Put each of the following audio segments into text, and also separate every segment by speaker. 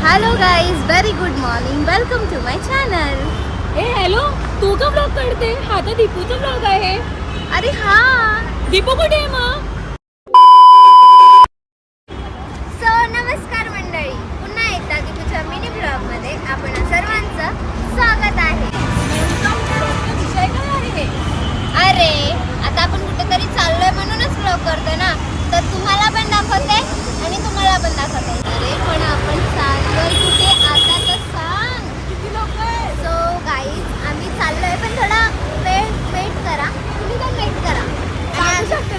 Speaker 1: Hello guys, very good morning. Welcome to my channel.
Speaker 2: ए hello, तू का blog करते? हा तर दीपूचा ब्लॉग आहे.
Speaker 1: अरे हा,
Speaker 2: दीपू कुठे आहे मग?
Speaker 1: सो नमस्कार मंडळी, पुन्हा एकदा दीपूच्या मिनी ब्लॉगमध्ये आपण सर्वांचं स्वागत आहे.
Speaker 2: विषय काय आहे?
Speaker 1: अरे आता आपण कुठेतरी चाललोय म्हणूनच ब्लॉग करतोय ना, तर तुम्हाला पण दाखवते आणि तुम्हाला पण दाखवते. अरे पण आपण चाललोय कुठे आता तर सांग.
Speaker 2: किती लोक आहे?
Speaker 1: सो गाईज, आम्ही चाललोय पण थोडा वेट करा. तुम्ही पण वेट करा.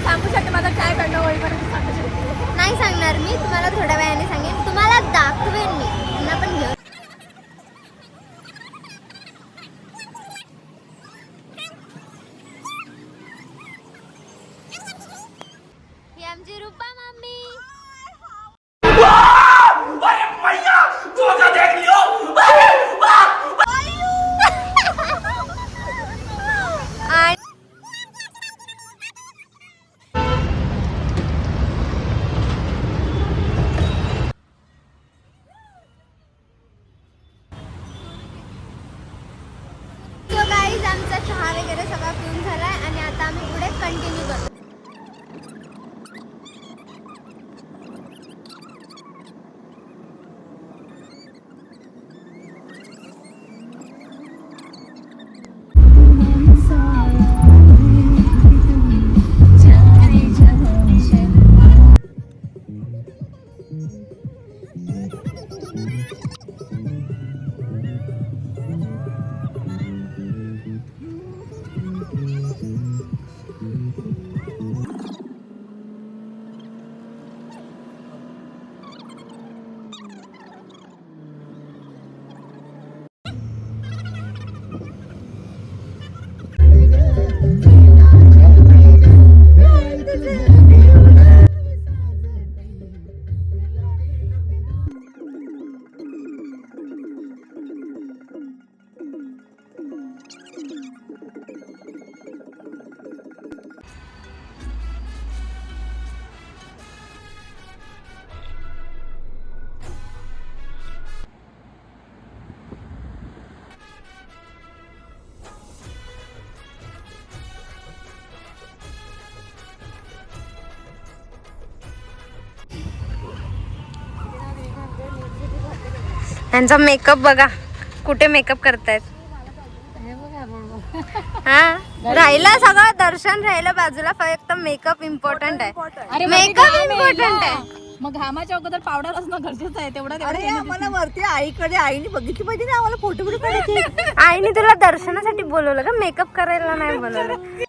Speaker 2: सांगू शकते माझा काय करणं होईपर्यंत सांगू शकते.
Speaker 1: नाही सांगणार मी तुम्हाला, थोड्या वेळाने सांगेन. तुम्हाला दाखवेन मी. त्यांना पण घेऊन ही आमची रूपा मम्मी. आणि सो गाईज, आमचा चहा वगैरे सगळा पिऊन झालाय आणि आता आम्ही पुढे कंटिन्यू करतो. त्यांचा मेकअप बघा, कुठे मेकअप करतायत. हा, राहिलं सगळं दर्शन राहिलं बाजूला, फक्त मेकअप इम्पॉर्टंट आहे. मेकअप इम्पॉर्टंट आहे.
Speaker 2: मग घामाच्या अगोदर पावडर असणं गरजेचं आहे. तेवढं
Speaker 3: अरे आम्हाला वरती आईकडे आईने बघितली पाहिजे ना, आम्हाला फोटो बिटो काढायचे.
Speaker 1: आईने तुला दर्शनासाठी बोलवलं का, मेकअप करायला नाही बोलवलं.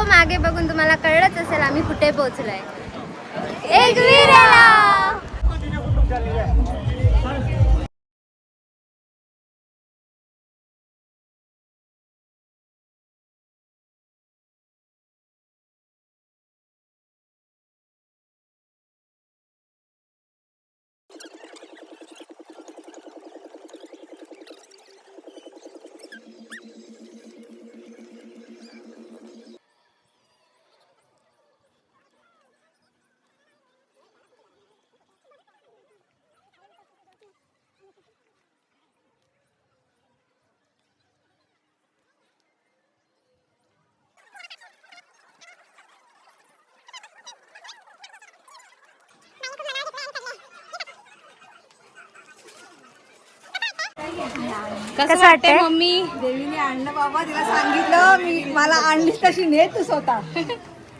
Speaker 1: मागे बघून तुम्हाला कळलंच असेल आम्ही कुठे पोहोचलोय. एकविराला.
Speaker 2: कसं वाटतंय मम्मी?
Speaker 3: देवीने आणलं बाबा, तिला सांगितलं मी, मला आणलीच तशी ने तू स्वतः.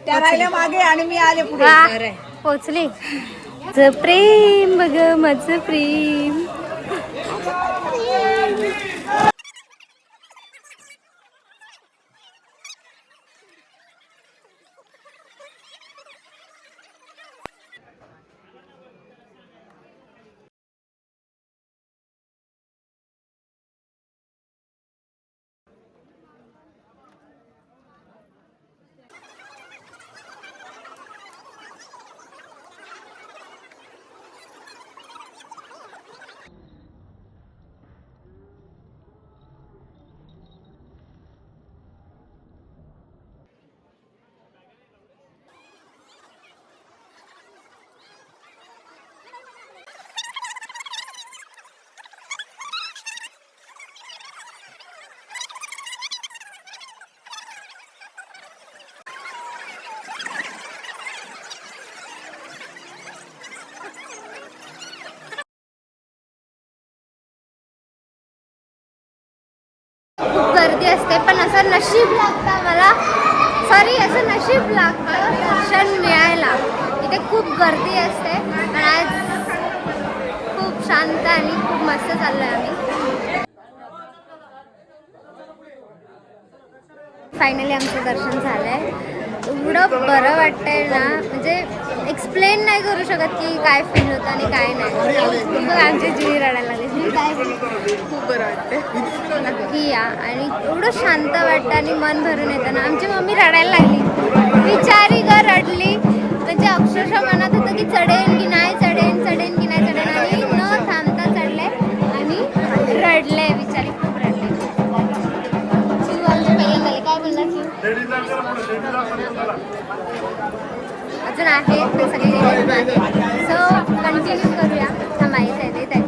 Speaker 3: त्या राहिल्या मागे आणि मी आले पुढे.
Speaker 1: पोचली. माझं प्रेम बघ, माझं प्रेम. खूप गर्दी असते, पण असं नशीब लागतं मला, सॉरी असं नशीब लागतं दर्शन मिळायला. इथे खूप गर्दी असते, पण आज खूप शांत आणि खूप मस्त चाललोय आम्ही. फायनली आमचं दर्शन झालंय. एवढं बरं वाटतंय ना, म्हणजे एक्सप्लेन नाही करू शकत की काय फील होतं आणि काय नाही. बघ आमची जीवी रडायला लागली. काय
Speaker 3: खूप बरं वाटतं.
Speaker 1: नक्की या, आणि एवढं शांत वाटतं आणि मन भरून येतं ना. आमची मम्मी रडायला लागली, बिचारी ग रडली. म्हणजे अक्षरशः मनात होतं की चढेन की नाही चढेन, चढेन की नाही चढेन, आणि न थांबता चढले आणि रडले बिचारी, खूप रडले. शिव आमची पहिल्यांदा आली. काय बोलला शिव? अजून आहे ते सगळे गेलेत मागे. सो कंटिन्यू करूया. थांबा, येत आहे.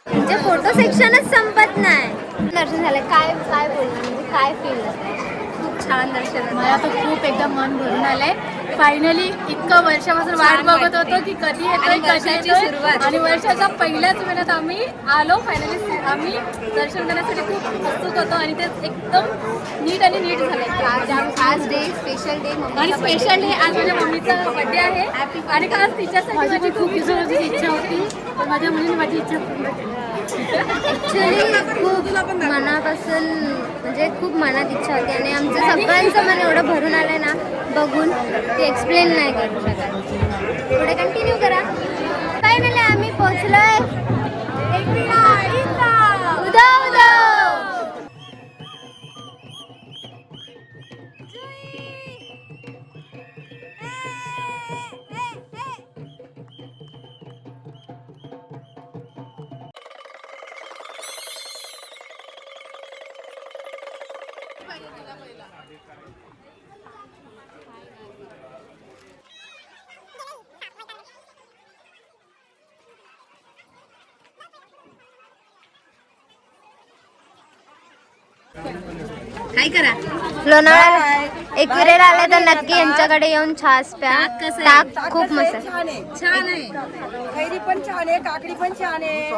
Speaker 1: म्हणजे फोटो सेक्शनच संपत नाही. दर्शन झालं, काय काय बोलणार, म्हणजे काय फील होतं? खूप छान दर्शन होतं.
Speaker 2: मला तर खूप एकदम मन भरून आलंय. फायनली इतकं वर्षापासून वाट बघत होतो की कधी येतोय, कधी येतोय. आणि वर्षाच्या पहिल्याच महिन्यात आम्ही आलो. फायनली आम्ही दर्शन करण्यासाठी खूप उत्सुक होतो, आणि ते एकदम नीट आणि नीट झालंय.
Speaker 1: आज डे स्पेशल डे,
Speaker 2: आणि स्पेशल डे आज माझ्या मम्मीचा बर्थडे आहे, आणि आज तिच्यासाठी माझी खूप दिवसाची इच्छा होती, पण माझ्या मुलीने माझी इच्छा पूर्ण केली.
Speaker 1: ॲक्च्युली खूप मनापासून, म्हणजे खूप मनात इच्छा होती, आणि आमचं सगळ्यांचं मन एवढं भरून आलंय ना बघून, ते एक्सप्लेन नाही करू शकत. पुढे कंटिन्यू करा. फायनली आम्ही पोहोचलोय उदा.
Speaker 3: काय करा
Speaker 1: लोणावळा एकविरेला आले तर नक्की यांच्याकडे येऊन छास प्या. ताक खूप मस्त आहे.
Speaker 3: छान आहे. कैरी पण छान आहे, काकडी पण छान आहे.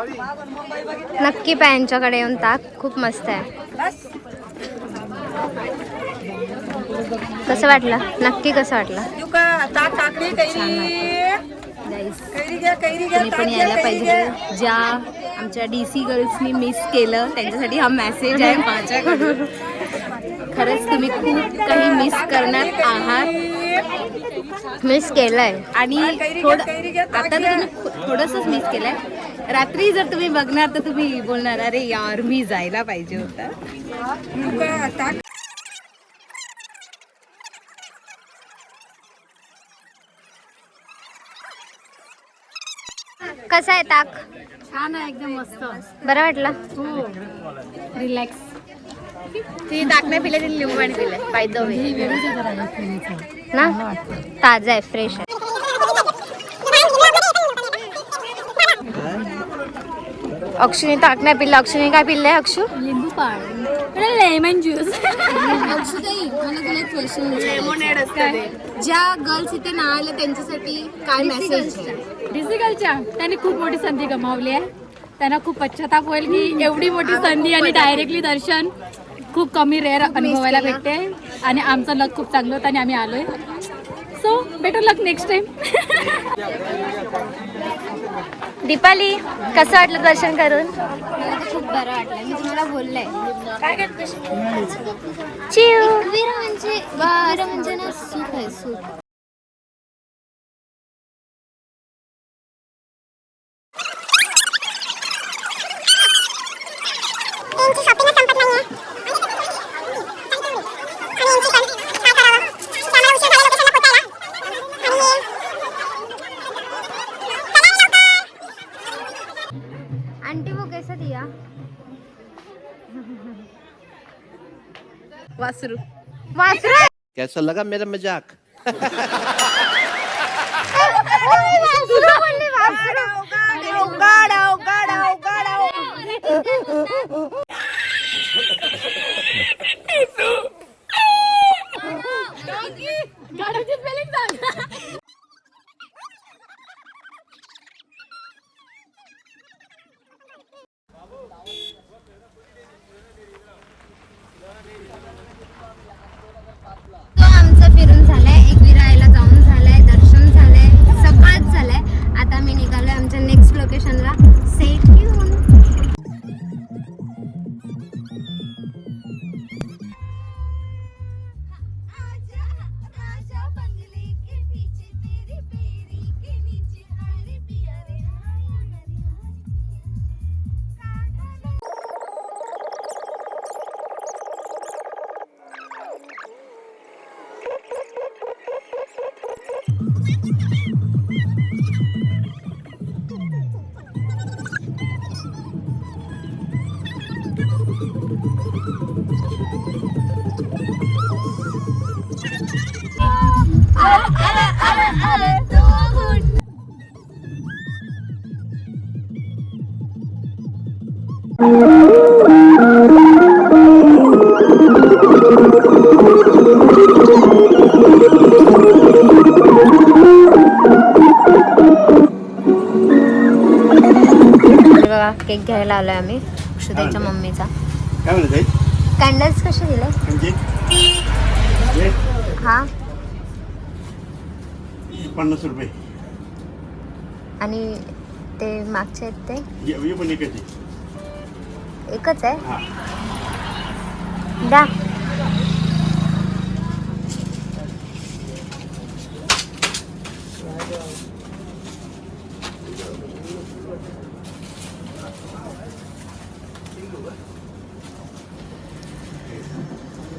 Speaker 1: नक्की प्या यांच्याकडे येऊन ताक, खूप मस्त आहे.
Speaker 3: बस.
Speaker 1: कसं वाटलं? नक्की कसं वाटलं?
Speaker 3: देऊ का ताक, काकडी, कैरी घ्या.
Speaker 4: तुम्ही पण यायला पाहिजे. ज्या आमच्या DC गर्ल्सनी मिस केलं त्यांच्यासाठी हा मेसेज आहे माझ्याकडून. खरंच तुम्ही खूप काही मिस करणार आहात.
Speaker 1: मिस केलंय,
Speaker 4: आणि आता तर तुम्ही थोडंसंच मिस केलंय. रात्री जर तुम्ही बघणार तर तुम्ही बोलणार अरे यार मी जायला पाहिजे होतं.
Speaker 3: देऊ का ताक.
Speaker 1: कसं आहे ताक?
Speaker 2: छान आहे, एकदम मस्त.
Speaker 1: बरं वाटलं?
Speaker 2: रिलॅक्स.
Speaker 4: ती ताक नाही पिले, ती लिंबू पाणी पिलंय. बाय द वे
Speaker 1: ना, ताजा आहे, फ्रेश आहे. अक्षुने ताक नाही पिल्लं. अक्षुने काय पिल्लंय अक्षू?
Speaker 2: लिंबू पाणी, लेमन ज्यूस.
Speaker 4: लेमोनेड असतं ते.
Speaker 1: ज्या गर्ल्स इथे नाही आल्या त्यांच्यासाठी काय मेसेज?
Speaker 2: डिसिकलच्या त्यांनी खूप मोठी संधी गमावली आहे. त्यांना खूप पश्चाताप होईल की एवढी मोठी संधी आणि डायरेक्टली दर्शन खूप कमी रेअर अनुभवायला भेटते. आणि आमचं लक खूप चांगलं होतं आणि आम्ही आलोय. सो बेटर लक नेक्स्ट टाइम.
Speaker 1: दीपाली, कसं वाटलं दर्शन करून? मला तर खूप बरं वाटलं. मी तुम्हाला बोललंय. एकवीर म्हणजे ना सुख आहे, सुख. आंटी वो कैसा दिया?
Speaker 4: वासरू.
Speaker 1: वासरू.
Speaker 5: कैसा लगा मेरा मजाक?
Speaker 1: तो आमचं फिरून झालंय, एकविरायला जाऊन झालंय, दर्शन झालंय, सगळंच झालंय. आता मी निघालोय आमच्या नेक्स्ट लोकेशनला. सेट घेऊन बघा केक घ्यायला आलोय आम्ही अक्षताच्या मम्मीचा.
Speaker 5: काय म्हणत आहे?
Speaker 1: कॅन्डल्स कसे दिले?
Speaker 5: म्हणजे
Speaker 1: हा
Speaker 5: 50 रुपये.
Speaker 1: आणि ते मागचे आहेत ते
Speaker 5: हे पण एकच आहे.
Speaker 1: एकच आहे.
Speaker 5: हा.
Speaker 1: द्या.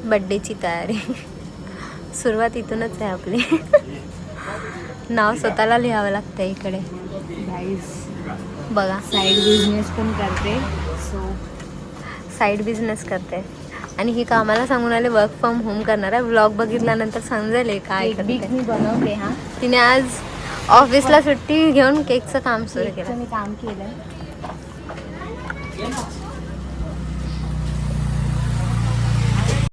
Speaker 1: बड्डेची तयारी सुरुवात इथूनच आहे आपली. नाव स्वतःला लिहावं लागतं इकडे. बघा
Speaker 4: साईड बिझनेस पण करते. सो
Speaker 1: साईड बिझनेस करते आणि ही कामाला सांगून आले वर्क फ्रॉम होम करणार आहे. व्लॉग बघितल्यानंतर समजेल हे काय
Speaker 4: केक
Speaker 1: करते.
Speaker 4: मी बनवते. हा
Speaker 1: तिने आज ऑफिसला सुट्टी घेऊन केकचं काम सुरू केलं.
Speaker 4: मी काम केलंय.